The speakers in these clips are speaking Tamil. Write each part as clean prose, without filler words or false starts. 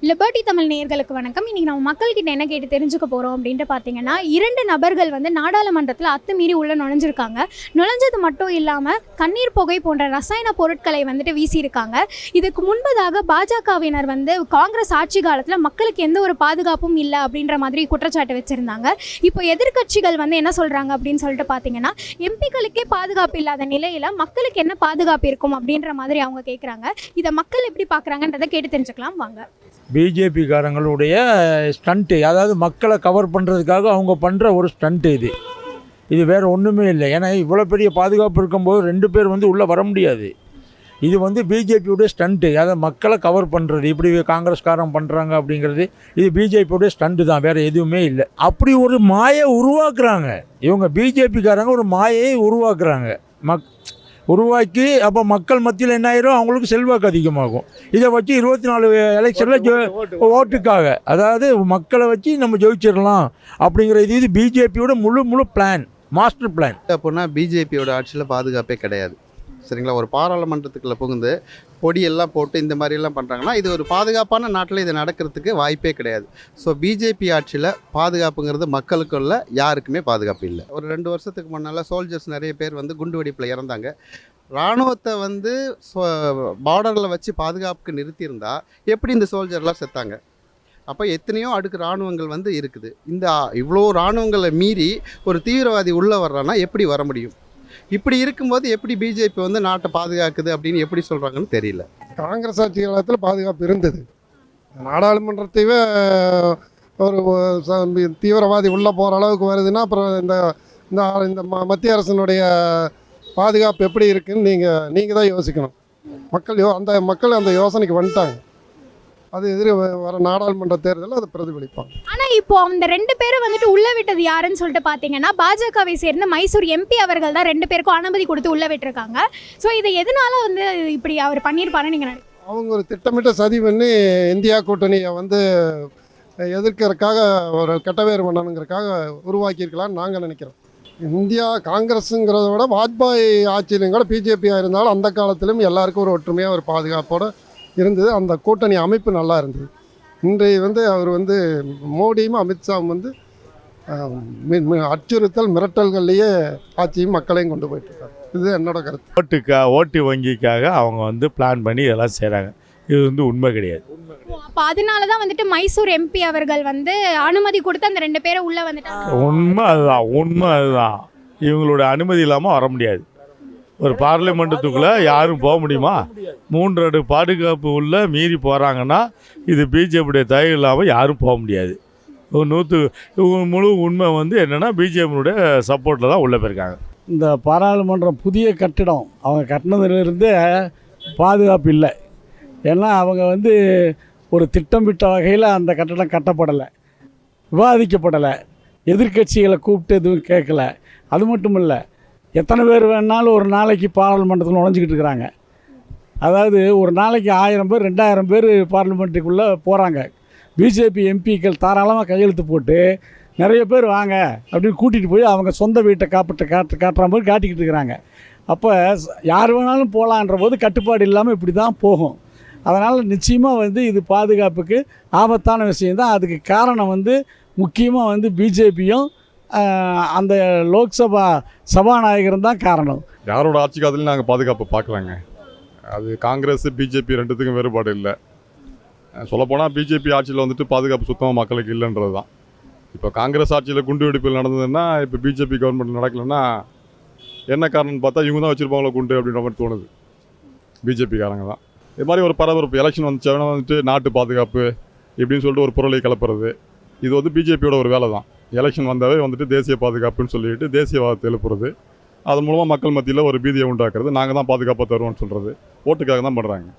லிபர்ட்டி தமிழ் நேயர்களுக்கு வணக்கம். இன்றைக்கி நம்ம மக்கள்கிட்ட என்ன கேட்டு தெரிஞ்சுக்க போகிறோம் அப்படின்ட்டு பார்த்தீங்கன்னா, 2 நபர்கள் வந்து நாடாளுமன்றத்தில் அத்துமீறி உள்ளே நுழைஞ்சிருக்காங்க. நுழைஞ்சது மட்டும் இல்லாமல் கண்ணீர் புகை போன்ற ரசாயன பொருட்களை வந்துட்டு வீசியிருக்காங்க. இதுக்கு முன்பதாக பாஜகவினர் வந்து காங்கிரஸ் ஆட்சி காலத்தில் மக்களுக்கு எந்த ஒரு பாதுகாப்பும் இல்லை அப்படின்ற மாதிரி குற்றச்சாட்டு வச்சுருந்தாங்க. இப்போ எதிர்க்கட்சிகள் வந்து என்ன சொல்கிறாங்க அப்படின்னு சொல்லிட்டு பார்த்தீங்கன்னா, எம்பிக்களுக்கே பாதுகாப்பு இல்லாத நிலையில் மக்களுக்கு என்ன பாதுகாப்பு இருக்கும் அப்படின்ற மாதிரி அவங்க கேட்குறாங்க. இதை மக்கள் எப்படி பார்க்குறாங்கன்றதை கேட்டு தெரிஞ்சுக்கலாம் வாங்க. பிஜேபிக்காரங்களுடைய ஸ்டண்ட்டு, அதாவது மக்களை கவர் பண்ணுறதுக்காக அவங்க பண்ணுற ஒரு ஸ்டண்ட்டு இது வேறு ஒன்றுமே இல்லை. ஏன்னா இவ்வளோ பெரிய பாதுகாப்பு இருக்கும்போது 2 பேர் வந்து உள்ளே வர முடியாது. இது வந்து பிஜேபியோடைய ஸ்டண்ட்டு, அதாவது மக்களை கவர் பண்ணுறது. இப்படி காங்கிரஸ்காரன் பண்ணுறாங்க அப்படிங்கிறது இது பிஜேபியோடைய ஸ்டண்ட்டு தான், வேறு எதுவுமே இல்லை. அப்படி ஒரு மாயை உருவாக்குறாங்க இவங்க. பிஜேபிக்காரங்க ஒரு மாயையை உருவாக்குறாங்க. உருவாக்கி அப்போ மக்கள் மத்தியில் என்ன ஆயிரும், அவங்களுக்கு செல்வாக்கு அதிகமாகும். இதை வச்சு 24 எலெக்ஷனில் ஓட்டுக்காக, அதாவது மக்களை வச்சு நம்ம ஜெயிச்சிடலாம் அப்படிங்கிற இது பிஜேபியோட முழு பிளான், மாஸ்டர் பிளான். அப்படின்னா பிஜேபியோட ஆட்சியில் பாதுகாப்பே கிடையாது. சரிங்களா? ஒரு பாராளுமன்றத்துக்குள்ளே புகுந்து பொடியெல்லாம் போட்டு இந்த மாதிரிலாம் பண்ணுறாங்கன்னா இது ஒரு பாதுகாப்பான நாட்டில் இது நடக்கிறதுக்கு வாய்ப்பே கிடையாது. ஸோ பிஜேபி ஆட்சியில் பாதுகாப்புங்கிறது மக்களுக்குள்ள யாருக்குமே பாதுகாப்பு இல்லை. ஒரு 2 வருஷத்துக்கு முன்னால் சோல்ஜர்ஸ் நிறைய பேர் வந்து குண்டு வெடிப்பில் இறந்தாங்க. இராணுவத்தை வந்து பார்டரில் வச்சு பாதுகாப்புக்கு நிறுத்தியிருந்தா எப்படி இந்த சோல்ஜர்லாம் செத்தாங்க? அப்போ எத்தனையோ அடுக்கு இராணுவங்கள் வந்து இருக்குது. இந்த இவ்வளோ இராணுவங்களை மீறி ஒரு தீவிரவாதி உள்ளே வர்றான்னா எப்படி வர முடியும்? இப்படி இருக்கும்போது எப்படி பிஜேபி வந்து நாட்டை பாதுகாக்குது அப்படின்னு எப்படி சொல்கிறாங்கன்னு தெரியல. காங்கிரஸ் ஆட்சி காலத்தில் பாதுகாப்பு இருந்தது. நாடாளுமன்றத்தையே ஒரு தீவிரவாதி உள்ளே போகிற அளவுக்கு வருதுன்னா அப்புறம் இந்த மத்திய அரசினுடைய பாதுகாப்பு எப்படி இருக்குன்னு நீங்கள் தான் யோசிக்கணும். மக்கள் அந்த யோசனைக்கு வந்துட்டாங்க. அது வர நாடாளுமன்ற தேர்தலில் அதை பிரதிபலிப்பாங்க. ஆனால் இப்போ அந்த 2 பேரை வந்துட்டு உள்ளே விட்டது யாருன்னு சொல்லிட்டு பார்த்தீங்கன்னா, பாஜகவை சேர்ந்த மைசூர் எம்பி அவர்கள் தான் 2 பேருக்கும் அனுமதி கொடுத்து உள்ளே விட்டுருக்காங்க. ஸோ இதை எதனால வந்து இப்படி அவர் பண்ணியிருப்பாருன்னு நீங்கள் நினைக்கிறீங்க? அவங்க ஒரு திட்டமிட்ட சதி பண்ணி இந்தியா கூட்டணியை வந்து எதிர்க்கிறதுக்காக ஒரு கெட்டவேறு பண்ணணுங்கிறதுக்காக உருவாக்கியிருக்கலான்னு நாங்கள் நினைக்கிறோம். இந்தியா காங்கிரஸுங்கிறத விட வாஜ்பாய் ஆட்சியிலும் கூட பிஜேபியாக இருந்தாலும் அந்த காலத்திலும் எல்லாருக்கும் ஒரு ஒற்றுமையாக ஒரு பாதுகாப்போடு இருந்தது. அந்த கூட்டணி அமைப்பு நல்லா இருந்தது. இன்றைய வந்து அவர் வந்து மோடியும் அமித்ஷாவும் வந்து அச்சுறுத்தல் மிரட்டல்கள்லேயே ஆட்சியும் மக்களையும் கொண்டு போயிட்டுருக்காங்க. இது என்னோட கருத்து. ஓட்டு வங்கிக்காக அவங்க வந்து பிளான் பண்ணி இதெல்லாம் செய்கிறாங்க. இது வந்து உண்மை கிடையாது. அப்போ அதனால தான் வந்துட்டு மைசூர் எம்பி அவர்கள் வந்து அனுமதி கொடுத்து அந்த 2 பேரை உள்ளே வந்துட்டாங்க. உண்மை அதுதான். இவங்களோட அனுமதி இல்லாமல் வர முடியாது. ஒரு பார்லிமெண்ட்டுக்குள்ளே யாரும் போக முடியுமா? 3 அடுக்கு பாதுகாப்பு உள்ள மீறி போகிறாங்கன்னா இது பிஜேபியுடைய தயவு இல்லாமல் யாரும் போக முடியாது. முழு உண்மை வந்து என்னென்னா பிஜேபியினுடைய சப்போர்ட்டில் தான் உள்ளே போயிருக்காங்க. இந்த பாராளுமன்றம் புதிய கட்டிடம் அவங்க கட்டினதுலேருந்து பாதுகாப்பு இல்லை. ஏன்னா அவங்க வந்து ஒரு திட்டமிட்ட வகையில் அந்த கட்டடம் கட்டப்படலை, விவாதிக்கப்படலை, எதிர்க்கட்சிகளை கூப்பிட்டு எதுவும் கேட்கல. அது மட்டும் இல்லை, எத்தனை பேர் வேணாலும் ஒரு நாளைக்கு பாராளுமன்றத்தில் நுழைஞ்சிக்கிட்டு இருக்கிறாங்க. அதாவது ஒரு நாளைக்கு 1000 பேர் 2000 பேர் பார்லிமெண்ட்டுக்குள்ளே போகிறாங்க. பிஜேபி எம்பிக்கள் தாராளமாக கையெழுத்து போட்டு நிறைய பேர் வாங்க அப்படின்னு கூட்டிகிட்டு போய் அவங்க சொந்த வீட்டை காட்டுற மாதிரி காட்டிக்கிட்டு இருக்கிறாங்க. அப்போ யார் வேணாலும் போகலான்ற போது கட்டுப்பாடு இல்லாமல் இப்படி தான் போகும். அதனால் நிச்சயமாக வந்து இது பாதுகாப்புக்கு ஆபத்தான விஷயந்தான். அதுக்கு காரணம் வந்து முக்கியமாக வந்து பிஜேபியும் அந்த லோக்சபா சபாநாயகரும் தான் காரணம். யாரோட ஆட்சி காலத்துலையும் நாங்கள் பாதுகாப்பு பார்க்கலாங்க. அது காங்கிரஸ் பிஜேபி 2த்துக்கும் வேறுபாடு இல்லை. சொல்லப்போனால் பிஜேபி ஆட்சியில் வந்துட்டு பாதுகாப்பு சுத்தமாக மக்களுக்கு இல்லைன்றது தான். இப்போ காங்கிரஸ் ஆட்சியில் குண்டு வெடிப்பில் நடந்ததுன்னா இப்போ பிஜேபி கவர்மெண்ட் நடக்கலைன்னா என்ன காரணம்னு பார்த்தா இவங்க தான் வச்சுருப்பாங்களோ குண்டு அப்படின்ற மாதிரி தோணுது. பிஜேபிக்காரங்க தான் இது மாதிரி ஒரு பரபரப்பு எலெக்ஷன் வந்துச்சுன்னா வந்துட்டு நாட்டு பாதுகாப்பு இப்படின்னு சொல்லிட்டு ஒரு பொருளை கிளப்புறது. இது வந்து பிஜேபியோட ஒரு வேலை தான். எலெக்ஷன் வந்தாவே வந்துட்டு தேசிய பாதுகாப்புன்னு சொல்லிட்டு தேசியவாதத்தை எழுப்புறது, அதன் மூலமாக மக்கள் மத்தியில் ஒரு பீதியை உண்டாக்குறது, நாங்கள் தான் பாதுகாப்பாக தருவோம்னு சொல்கிறது, ஓட்டுக்காக தான் பண்ணுறாங்க.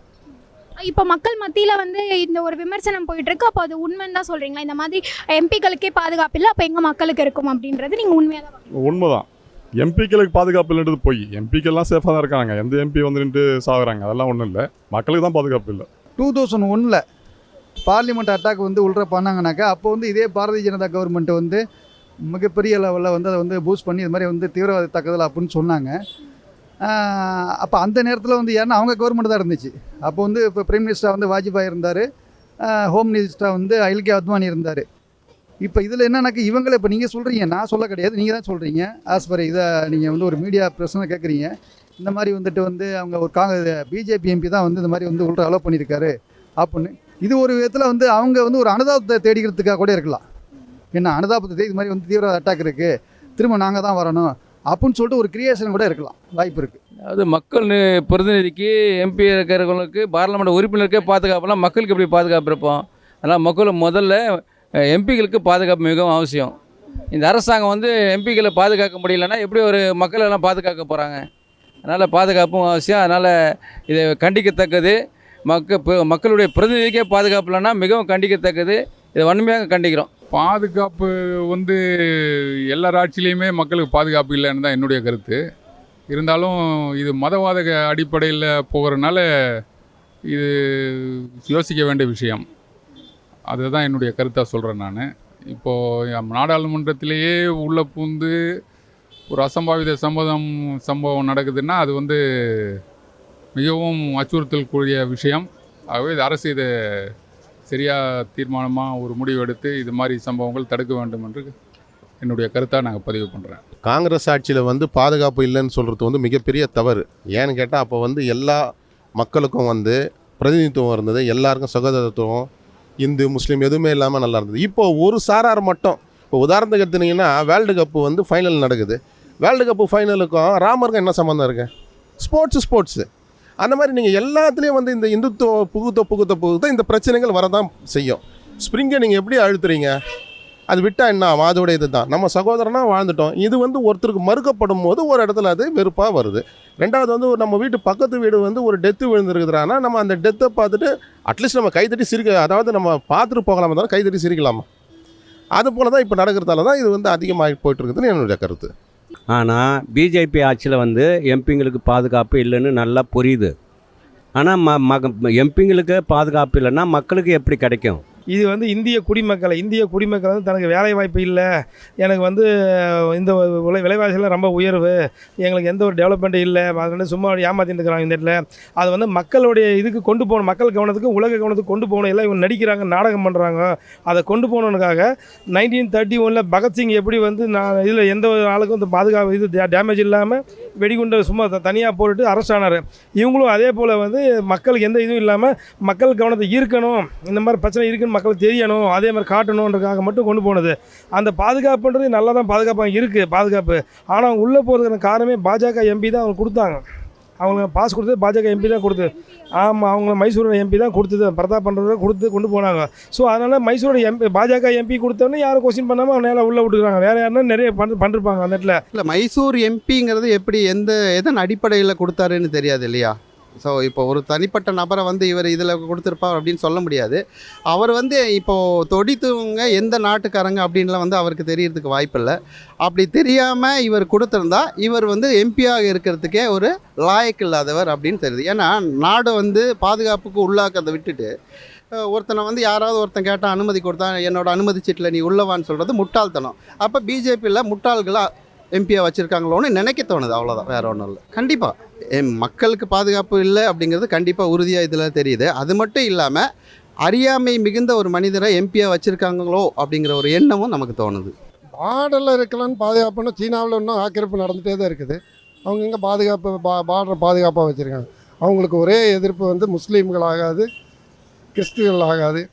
இப்போ மக்கள் மத்தியில் வந்து இந்த ஒரு விமர்சனம் போயிட்டுருக்கு. அப்போ அது உண்மைன்னு தான் சொல்கிறீங்களா? இந்த மாதிரி எம்பிக்களுக்கே பாதுகாப்பு இல்லை, அப்போ எங்கள் மக்களுக்கு இருக்கும் அப்படின்றது நீங்கள் உண்மையாக தான்? உண்மைதான். எம்பிக்களுக்கு பாதுகாப்பு இல்லைன்றது போய் எம்பிக்கெல்லாம் சேஃபாக தான் இருக்காங்க. எந்த எம்பி வந்து நின்று சாகுறாங்க அதெல்லாம் ஒன்றும் இல்லை. மக்களுக்கு தான் பாதுகாப்பு இல்லை. 2001 பார்லிமெண்ட் அட்டாக் வந்து உள்ள பண்ணாங்கனாக்கா அப்போ வந்து இதே பாரதிய ஜனதா கவர்மெண்ட் வந்து மிகப்பெரிய லெவலில் வந்து அதை வந்து பூஸ்ட் பண்ணி இது மாதிரி வந்து தீவிரவாத தாக்குதல் அப்படின்னு சொன்னாங்க. அப்போ அந்த நேரத்தில் வந்து ஏன்னா அவங்க கவர்மெண்ட் தான் இருந்துச்சு. அப்போ வந்து இப்போ பிரைம் மினிஸ்டர் வந்து வாஜ்பாய் இருந்தார், ஹோம் மினிஸ்டராக வந்து எல்கே அத்வானி இருந்தார். இப்போ இதில் என்னன்னாக்கா இவங்களை இப்போ நீங்கள் சொல்கிறீங்க, நான் சொல்ல கிடையாது, நீங்கள் தான் சொல்கிறீங்க. ஆஸ் பர் இதை நீங்கள் வந்து ஒரு மீடியா பிரச்சனை கேட்குறீங்க. இந்த மாதிரி வந்துட்டு வந்து அவங்க ஒரு பிஜேபி எம்பி தான் வந்து இந்த மாதிரி வந்து உள்ள அலோவ் பண்ணியிருக்காரு அப்படின்னு. இது ஒரு விதத்தில் வந்து அவங்க வந்து ஒரு அனுதாபத்தை தேடிக்கிறதுக்காக கூட இருக்கலாம். என்ன அனுதாபத்தை இது மாதிரி வந்து தீவிர அட்டாக் இருக்குது, திரும்ப நாங்கள் தான் வரணும் அப்படின்னு சொல்லிட்டு ஒரு கிரியேஷன் கூட இருக்கலாம், வாய்ப்பு இருக்குது. அது மக்கள் பிரதிநிதிக்கு எம்பி இருக்கிறவங்களுக்கு பாராளுமன்ற உறுப்பினருக்கே பாதுகாப்புலாம் மக்களுக்கு எப்படி பாதுகாப்பு இருப்போம்? அதனால் மக்கள் முதல்ல எம்பிகளுக்கு பாதுகாப்பு மிகவும் அவசியம். இந்த அரசாங்கம் வந்து எம்பிகளை பாதுகாக்க முடியலன்னா எப்படி ஒரு மக்களெல்லாம் பாதுகாக்க போகிறாங்க? அதனால் பாதுகாப்பும் அவசியம். அதனால் இது கண்டிக்கத்தக்கது. மக்களுடைய பிரதிநிதிக்கே பாதுகாப்பு இல்லைன்னா மிகவும் கண்டிக்கத்தக்கது. இதை வன்மையாக கண்டிக்கிறோம். பாதுகாப்பு வந்து எல்லா ஆட்சியிலையுமே மக்களுக்கு பாதுகாப்பு இல்லைன்னு தான் என்னுடைய கருத்து. இருந்தாலும் இது மதவாத அடிப்படையில் போகிறதுனால இது யோசிக்க வேண்டிய விஷயம். அதுதான் என்னுடைய கருத்தாக சொல்கிறேன் நான். இப்போது நாடாளுமன்றத்திலேயே உள்ளே பூந்து ஒரு அசம்பாவித சம்பவம் நடக்குதுன்னா அது வந்து மிகவும் அச்சுறுத்தலுக்குரிய விஷயம். ஆகவே இது அரசு இதை சரியாக தீர்மானமாக ஒரு முடிவு எடுத்து இது மாதிரி சம்பவங்கள் தடுக்க வேண்டும் என்று என்னுடைய கருத்தாக நாங்கள் பதிவு பண்ணுறேன். காங்கிரஸ் ஆட்சியில் வந்து பாதுகாப்பு இல்லைன்னு சொல்கிறது வந்து மிகப்பெரிய தவறு. ஏன்னு கேட்டால் அப்போ வந்து எல்லா மக்களுக்கும் வந்து பிரதிநிதித்துவம் இருந்தது, எல்லாருக்கும் சகோதரத்துவம், இந்து முஸ்லீம் எதுவுமே இல்லாமல் நல்லா இருந்தது. இப்போது ஒரு சாரார் மட்டும், இப்போ உதாரணத்துக்கு எடுத்துனீங்கன்னா வேர்ல்டு கப்பு வந்து ஃபைனல் நடக்குது. வேர்ல்டு கப்பு ஃபைனலுக்கும் ராமருக்கும் என்ன சம்மந்தம் இருக்குது? ஸ்போர்ட்ஸு அந்த மாதிரி நீங்கள் எல்லாத்துலேயும் வந்து இந்த இந்துத்துவ புகுத்த இந்த பிரச்சனைகள் வரதான் செய்யும். ஸ்ப்ரிங்கை நீங்கள் எப்படி அழுத்துறீங்க? அது விட்டால் என்ன ஆகும்? அதோட இது தான் நம்ம சகோதரனாக வாழ்ந்துட்டோம். இது வந்து ஒருத்தருக்கு மறுக்கப்படும் போது ஒரு இடத்துல அது வெறுப்பாக வருது. ரெண்டாவது வந்து நம்ம வீட்டு பக்கத்து வீடு வந்து ஒரு டெத்து விழுந்துருக்குதுன்னா நம்ம அந்த டெத்தை பார்த்துட்டு அட்லீஸ்ட் நம்ம கைத்தட்டி அதாவது நம்ம பார்த்துட்டு போகலாமா தான் கைத்தட்டி சிரிக்கலாமா? அது போல தான் இப்போ நடக்கிறதால தான் இது வந்து அதிகமாகி போயிட்டுருக்குதுன்னு என்னுடைய கருத்து. ஆனால் பிஜேபி ஆட்சியில் வந்து எம்பிங்களுக்கு பாதுகாப்பு இல்லைன்னு நல்லா புரியுது. ஆனால் எம்பிங்களுக்கு பாதுகாப்பு இல்லைன்னா மக்களுக்கு எப்படி கிடைக்கும்? இது வந்து இந்திய குடிமக்கள் வந்து தனக்கு வேலை வாய்ப்பு இல்லை, எனக்கு வந்து இந்த விலைவாசிலாம் ரொம்ப உயர்வு, எங்களுக்கு எந்த ஒரு டெவலப்மெண்ட்டும் இல்லை, அதனால சும்மா ஏமாற்றிட்டு இருக்கிறாங்க இந்த இடத்துல. அது வந்து மக்களுடைய இதுக்கு கொண்டு போகணும், மக்கள் கவனத்துக்கு உலக கவனத்துக்கு கொண்டு போகணும். எல்லாம் இவங்க நடிக்கிறாங்க, நாடகம் பண்ணுறாங்க. அதை கொண்டு போகணுனுக்காக 1931 பகத்சிங் எப்படி வந்து நான் இதில் எந்த ஒரு ஆளுக்கும் இந்த பாதுகாப்பு இது டேமேஜ் இல்லாமல் வெடிகுண்டை சும்மா தனியாக போட்டுட்டு அரெஸ்ட் ஆனார். இவங்களும் அதே போல் வந்து மக்களுக்கு எந்த இதுவும் இல்லாமல் மக்கள் கவனத்தை ஈர்க்கணும், இந்த மாதிரி பிரச்சனை இருக்குன்னு மக்களுக்கு தெரியணும், அதே மாதிரி காட்டணுன்றதுக்காக மட்டும் கொண்டு போனது. அந்த பாதுகாப்புன்றது நல்லா தான் பாதுகாப்பாக இருக்குது பாதுகாப்பு. ஆனால் அவங்க உள்ளே போகிறதுக்கான காரணமே பாஜக எம்பி தான் அவங்க கொடுத்தாங்க. அவங்க பாஸ் கொடுத்தது பாஜக எம்பி தான் கொடுத்து. ஆமாம், அவங்க மைசூரோட எம்பி தான் கொடுத்தது, பிரதாப் பண்ணுறத கொடுத்து கொண்டு போனாங்க. ஸோ அதனால் மைசூரோட பாஜக எம்பி கொடுத்தோன்னே யாரும் கொஸ்டின் பண்ணாமல் அவங்க நேரம் உள்ளே விட்டுக்கிறாங்க. வேறு யாருன்னா நிறைய பண்ணிருப்பாங்க அந்த இடத்துல. இல்லை, மைசூர் எம்பிங்கிறது எப்படி எதன் அடிப்படையில் கொடுத்தாருன்னு தெரியாது இல்லையா? ஸோ இப்போ ஒரு தனிப்பட்ட நபரை வந்து இவர் இதில் கொடுத்துருப்பார் அப்படின்னு சொல்ல முடியாது. அவர் வந்து இப்போது தொடித்தவங்க எந்த நாட்டுக்காரங்க அப்படின்லாம் வந்து அவருக்கு தெரியறதுக்கு வாய்ப்பில்லை. அப்படி தெரியாமல் இவர் கொடுத்துருந்தா இவர் வந்து எம்பியாக இருக்கிறதுக்கே ஒரு லாயக்கு இல்லாதவர் அப்படின்னு தெரியுது. ஏன்னா நாடு வந்து பாதுகாப்புக்கு உள்ளாக்கிறத விட்டுட்டு ஒருத்தனை வந்து யாராவது ஒருத்தன் கேட்டால் அனுமதி கொடுத்தா என்னோட அனுமதி சீட்டில் நீ உள்ளவான்னு சொல்கிறது முட்டாள்தனம். அப்போ பிஜேபியில் முட்டாள்களாக எம்பியாக வச்சுருக்காங்களோன்னு நினைக்க தோணுது, அவ்வளோதான், வேறு ஒன்றும் இல்லை. கண்டிப்பாக மக்களுக்கு பாதுகாப்பு இல்லை அப்படிங்கிறது கண்டிப்பாக உறுதியாக இதில் தெரியுது. அது மட்டும் இல்லாமல் அறியாமை மிகுந்த ஒரு மனிதரை எம்பியாக வச்சுருக்காங்களோ அப்படிங்கிற ஒரு எண்ணமும் நமக்கு தோணுது. பார்டரில் இருக்கலான்னு பாதுகாப்புன்னு சீனாவில் இன்னும் ஆக்கிரமிப்பு நடந்துகிட்டே தான் இருக்குது. அவங்க எங்கே பாதுகாப்பு பார்டரை பாதுகாப்பாக வச்சுருக்காங்க. அவங்களுக்கு ஒரே எதிர்ப்பு வந்து முஸ்லீம்கள் ஆகாது, கிறிஸ்துவர்கள் ஆகாது.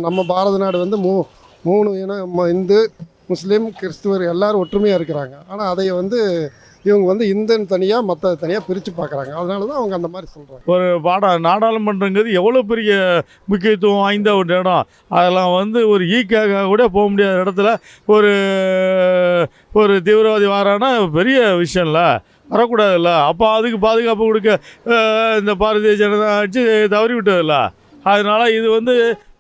நம்ம பாரத நாடு வந்து மூணு இனம், இந்து முஸ்லீம் கிறிஸ்துவர் எல்லோரும் ஒற்றுமையாக இருக்கிறாங்க. ஆனால் அதை வந்து இவங்க வந்து இந்தன் தனியாக மற்ற தனியாக பிரித்து பார்க்குறாங்க. அதனால தான் அவங்க அந்த மாதிரி சொல்கிறாங்க. ஒரு நாடாளுமன்றங்கிறது எவ்வளோ பெரிய முக்கியத்துவம் வாய்ந்த ஒரு இடம். அதெல்லாம் வந்து ஒரு ஈக்காக கூட போக முடியாத இடத்துல ஒரு தீவிரவாதி வாரானா பெரிய விஷயம்ல, வரக்கூடாதுல்ல. அப்போ அதுக்கு பாதுகாப்பு கொடுக்க இந்த பாரதிய ஜனதா ஆட்சி தவறி விட்டதில்ல. அதனால் இது வந்து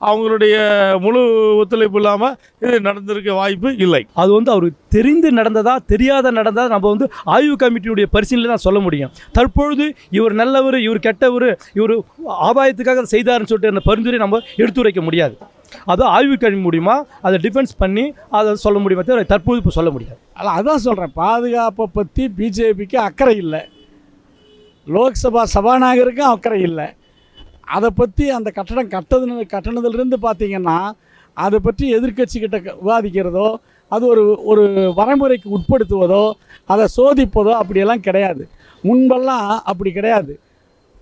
அவங்களுடைய முழு ஒத்துழைப்பு இல்லாமல் இது நடந்திருக்க வாய்ப்பு இல்லை. அது வந்து அவருக்கு தெரிந்து நடந்ததா தெரியாத நடந்ததா நம்ம வந்து ஆய்வு கமிட்டியுடைய பரிசீலனை தான் சொல்ல முடியும். தற்பொழுது இவர் நல்லவர், இவர் கெட்டவர், இவர் ஆதாயத்துக்காக செய்தார்னு சொல்லிட்டு அந்த பரிந்துரை நம்ம எடுத்துரைக்க முடியாது. அது ஆய்வு கமிட்டி மூலிமா அதை டிஃபென்ஸ் பண்ணி அதை சொல்ல முடியுமா தவிர தற்போது இப்போ சொல்ல முடியாது. அதான் சொல்கிறேன், பாதுகாப்பை பற்றி பிஜேபிக்கு அக்கறை இல்லை, லோக்சபா சபாநாயகருக்கும் அக்கறை இல்லை. அதை பற்றி அந்த கட்டடம் கட்டணத்திலிருந்து பார்த்தீங்கன்னா அதை பற்றி எதிர்க்கட்சிக்கிட்ட விவாதிக்கிறதோ அது ஒரு வரைமுறைக்கு உட்படுத்துவதோ அதை சோதிப்பதோ அப்படியெல்லாம் கிடையாது. முன்பெல்லாம் அப்படி கிடையாது.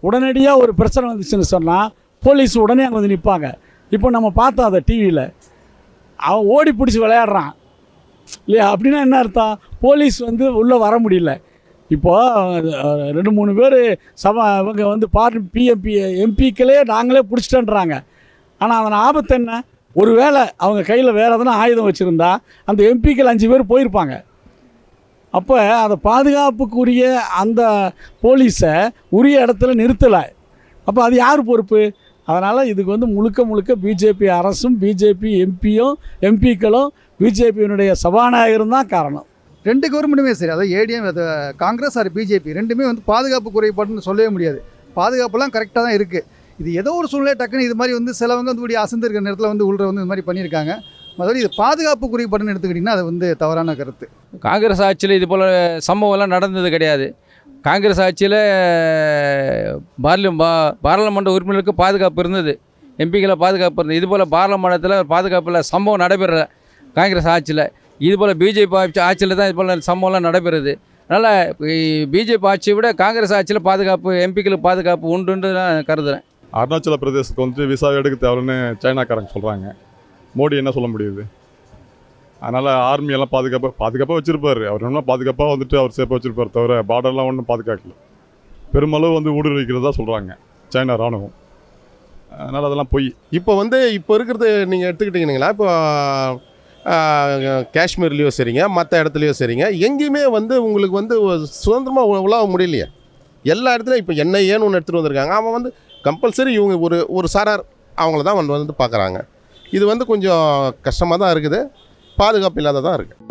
உடனடியாக ஒரு பிரச்சனை வந்துச்சுன்னு சொன்னால் போலீஸ் உடனே அங்கே வந்து நிற்பாங்க. இப்போ நம்ம பார்த்தோம் அதை டிவியில், அவன் ஓடி பிடிச்சி விளையாடுறான் இல்லையா? அப்படின்னா என்ன அர்த்தம்? போலீஸ் வந்து உள்ளே வர முடியல. இப்போது 2-3 பேர் இவங்க வந்து எம்பிக்களே நாங்களே பிடிச்சிட்டேன்றாங்க. ஆனால் அதன் ஆபத்து என்ன? ஒருவேளை அவங்க கையில் வேறு எதனா ஆயுதம் வச்சுருந்தா அந்த எம்பிக்கள் 5 பேர் போயிருப்பாங்க. அப்போ அதை பாதுகாப்புக்குரிய அந்த போலீஸை உரிய இடத்துல நிறுத்தலை. அப்போ அது யார் பொறுப்பு? அதனால் இதுக்கு வந்து முழுக்க பிஜேபி அரசும் பிஜேபி எம்பிக்களும் பிஜேபியினுடைய சபாநாயகரும் தான் காரணம். 2 கவர்மெண்ட்டுமே சரி, அதாவது ஏடிஎம் காங்கிரஸ் ஆர் பிஜேபி ரெண்டுமே வந்து பாதுகாப்பு குறைபாடுன்னு சொல்லவே முடியாது. பாதுகாப்புலாம் கரெக்டாக தான் இருக்குது. இது ஏதோ ஒரு சூழ்நிலை டக்குன்னு இது மாதிரி வந்து சிலவங்க வந்து இப்படி அசந்து இருக்கிற நேரத்தில் வந்து உள்ள வந்து இது மாதிரி பண்ணியிருக்காங்க. மற்றபடி இது பாதுகாப்பு குறைபாடுன்னு எடுத்துக்கிட்டிங்கன்னா அது வந்து தவறான கருத்து. காங்கிரஸ் ஆட்சியில் இது போல் சம்பவம்லாம் நடந்தது கிடையாது. காங்கிரஸ் ஆட்சியில் பாராளுமன்ற உறுப்பினருக்கு பாதுகாப்பு இருந்தது, எம்பிக்களை பாதுகாப்பு இருந்தது. இது போல் பாராளுமன்றத்தில் பாதுகாப்பில் சம்பவம் நடைபெற காங்கிரஸ் ஆட்சியில். இது போல் பிஜேபி ஆட்சியில் தான் இது போல் சம்பவம்லாம் நடைபெறுது. அதனால் பிஜேபி ஆட்சியை விட காங்கிரஸ் ஆட்சியில் பாதுகாப்பு, எம்பிக்களுக்கு பாதுகாப்பு உண்டுன்னு நான் கருதுகிறேன். அருணாச்சல பிரதேசத்துக்கு வந்து விசா எடுக்க தேவைன்னு சைனாக்காரங்க சொல்கிறாங்க. மோடி என்ன சொல்ல முடியுது? அதனால் ஆர்மியெல்லாம் பாதுகாப்பாக வச்சுருப்பார். அவர் என்ன பாதுகாப்பாக வந்துட்டு அவர் சேஃபாக வச்சுருப்பார், தவிர பார்டர்லாம் ஒன்றும் பாதுகாக்கல. பெருமளவு வந்து ஊடுருவிக்கிறதா சொல்கிறாங்க சைனா ராணுவம். அதனால் அதெல்லாம் போய் இப்போ இருக்கிறது நீங்கள் எடுத்துக்கிட்டிங்கன்னா இப்போ காஷ்மீர்லேயோ சரிங்க, மற்ற இடத்துலையோ சரிங்க, எங்கேயுமே வந்து உங்களுக்கு வந்து சுதந்திரமாக உலாவ முடியலையே. எல்லா இடத்துலையும் இப்போ NIAன்னு ஒன்று எடுத்துகிட்டு வந்திருக்காங்க. அவன் வந்து கம்பல்சரி இவங்க ஒரு சாரார் அவங்கள தான் வந்து பார்க்குறாங்க. இது வந்து கொஞ்சம் கஷ்டமாக தான் இருக்குது, பாதுகாப்பு இல்லாத தான் இருக்குது.